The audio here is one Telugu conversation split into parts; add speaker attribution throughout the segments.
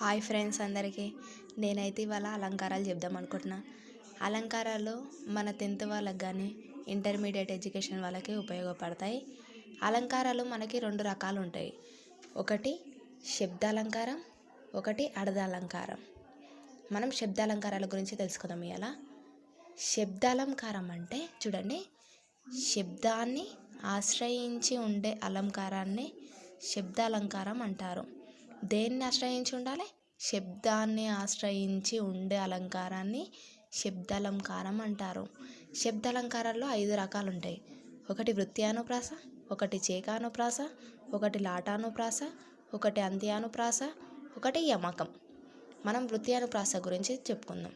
Speaker 1: హాయ్ ఫ్రెండ్స్ అందరికీ. నేనైతే ఇవాళ అలంకారాలు చెప్దాం అనుకుంటున్నా. అలంకారాలు మన 10th వాళ్ళకి కానీ ఇంటర్మీడియట్ ఎడ్యుకేషన్ వాళ్ళకి ఉపయోగపడతాయి. అలంకారాలు మనకి 2 రకాలు ఉంటాయి. ఒకటి శబ్దాలంకారం, ఒకటి అర్థాలంకారం. మనం శబ్దాలంకారాల గురించి తెలుసుకుందాం ఇవాళ. శబ్దాలంకారం అంటే చూడండి, శబ్దాన్ని ఆశ్రయించి ఉండే అలంకారాన్ని శబ్దాలంకారం అంటారు. దేన్ని ఆశ్రయించి ఉండాలి? శబ్దాన్ని ఆశ్రయించి ఉండే అలంకారాన్ని శబ్దాలంకారం అంటారు. శబ్దాలంకారాల్లో 5 రకాలు ఉంటాయి. ఒకటి వృత్యానుప్రాస, ఒకటి చేకానుప్రాస, ఒకటి లాటానుప్రాస, ఒకటి అంత్యానుప్రాస, ఒకటి యమకం. మనం వృత్యానుప్రాస గురించి చెప్పుకుందాం.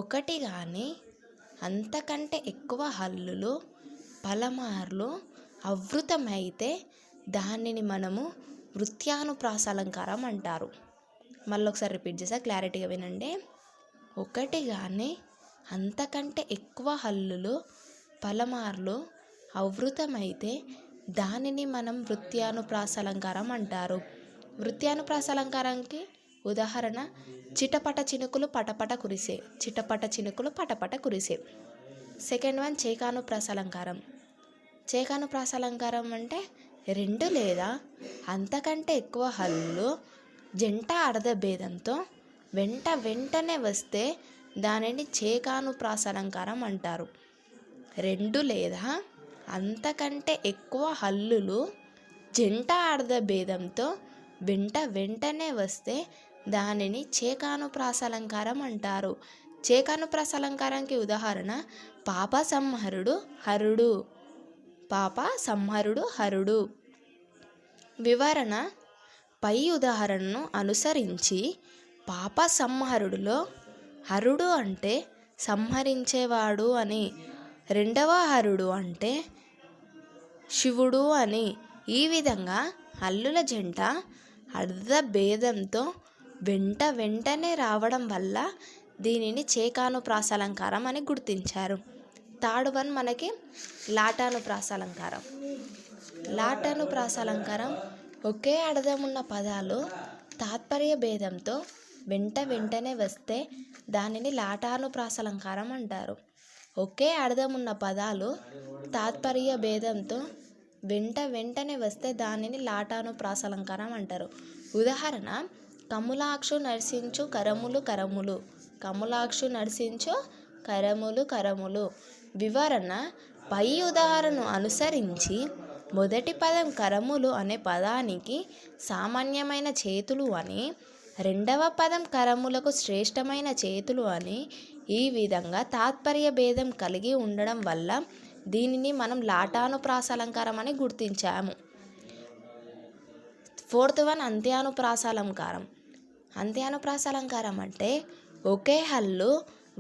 Speaker 1: ఒకటి కానీ అంతకంటే ఎక్కువ హల్లులు పలమార్లు ఆవృతమైతే దానిని మనము వృత్యానుప్రాస అలంకారం అంటారు. మళ్ళీ ఒకసారి రిపీట్ చేసా, క్లారిటీగా వినండి. ఒకటి కానీ అంతకంటే ఎక్కువ హల్లులు పలమార్లు ఆవృతమైతే దానిని మనం వృత్యానుప్రాస అలంకారం అంటారు. వృత్యానుప్రాస అలంకారానికి ఉదాహరణ చిటపట చినుకులు పటపట కురిసే, చిటపట చినుకులు పటపట కురిసే. సెకండ్ వన్ చేకానుప్రాస అలంకారం. చేకానుప్రాస అలంకారం అంటే 2 లేదా అంతకంటే ఎక్కువ హల్లు జంట అర్థభేదంతో వెంటనే వస్తే దానిని చేకానుప్రాస అలంకారం అంటారు. 2 లేదా అంతకంటే ఎక్కువ హల్లులు జంట అర్థభేదంతో వెంటనే వస్తే దానిని చేకానుప్రాస అలంకారం అంటారు. చేకానుప్రాస అలంకారానికి ఉదాహరణ పాప సంహరుడు హరుడు, పాప సంహరుడు హరుడు. వివరణ పై ఉదాహరణను అనుసరించి పాప సంహరుడులో హరుడు అంటే సంహరించేవాడు అని, రెండవ హరుడు అంటే శివుడు అని. ఈ విధంగా హల్లుల జంట అర్థభేదంతో వెంటనే రావడం వల్ల దీనిని చేకానుప్రాస అలంకారం అని గుర్తించారు. థర్డ్ వన్ మనకి లాటానుప్రాస అలంకారం. లాటానుప్రాస అలంకారం ఒకే అర్థం ఉన్న పదాలు తాత్పర్య భేదంతో వెంటనే వస్తే దానిని లాటానుప్రాస అలంకారం అంటారు. ఒకే అర్థం ఉన్న పదాలు తాత్పర్య భేదంతో వెంటనే వస్తే దానిని లాటానుప్రాస అలంకారం అంటారు. ఉదాహరణ కమలాక్షు నర్సించు కరములు కరములు, కమలాక్షు నర్సించు కరములు కరములు. వివరణ పై ఉదాహరణను అనుసరించి మొదటి పదం కరములు అనే పదానికి సామాన్యమైన చేతులు అని, రెండవ పదం కరములకు శ్రేష్టమైన చేతులు అని, ఈ విధంగా తాత్పర్య భేదం కలిగి ఉండడం వల్ల దీనిని మనం లాటానుప్రాస అలంకారం అని గుర్తించాము. ఫోర్త్ వన్ అంత్యానుప్రాస అలంకారం. అంత్యానుప్రాస అలంకారం అంటే ఒకే హల్లు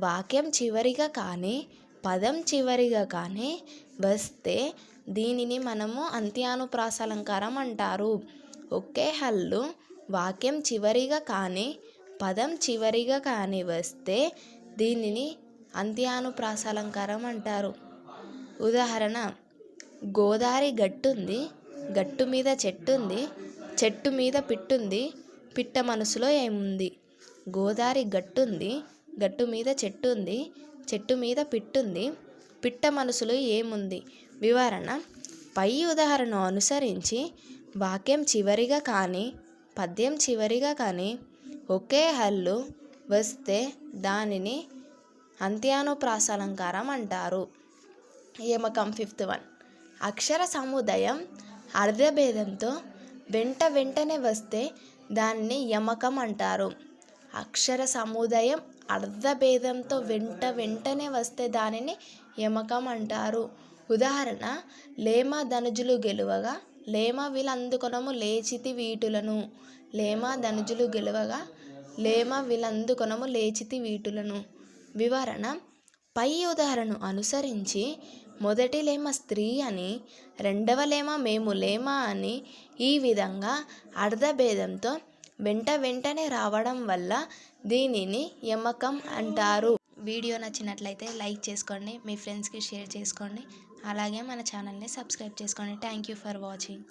Speaker 1: వాక్యం చివరిగా కానీ పదం చివరిగా కానీ వస్తే దీనిని మనము అంత్యానుప్రాస అలంకారం అంటారు. ఒకే హల్లు వాక్యం చివరిగా కానీ పదం చివరిగా కానీ వస్తే దీనిని అంత్యానుప్రాస అలంకారం అంటారు. ఉదాహరణ గోదారి గట్టుంది, గట్టు మీద చెట్టుంది, చెట్టు మీద పిట్టుంది, పిట్ట మనసులో ఏముంది. గోదారి గట్టుంది, గట్టు మీద చెట్టుంది, చెట్టు మీద పిట్టుంది, పిట్ట మనసులో ఏముంది. వివరణ పై ఉదాహరణను అనుసరించి వాక్యం చివరిగా కానీ పద్యం చివరిగా కానీ ఒకే హల్లు వస్తే దానిని అంత్యానుప్రాస అలంకారం అంటారు. యమకం. ఫిఫ్త్ వన్ అక్షర సముదాయం అర్థభేదంతో వెంటనే వస్తే దానిని యమకం అంటారు. అక్షర సముదాయం అర్థభేదంతో వెంటనే వస్తే దానిని యమకం అంటారు. ఉదాహరణ లేమ ధనుజులు గెలువగా లేమ వీలందుకొనము లేచితి వీటులను, లేమ ధనుజులు గెలువగా లేమ వీలందుకొనము లేచితి వీటులను. వివరణ పై ఉదాహరణను అనుసరించి మొదటి లేమ స్త్రీ అని, రెండవ లేమ మేము లేమ అని, ఈ విధంగా అర్థభేదంతో వెంటనే రావడం వల్ల దీనిని యమకం అంటారు. వీడియో నచ్చినట్లయితే లైక్ చేసుకోండి, మీ ఫ్రెండ్స్కి షేర్ చేసుకోండి, అలాగే మన ఛానల్ని సబ్స్క్రైబ్ చేసుకోండి. Thank you for watching.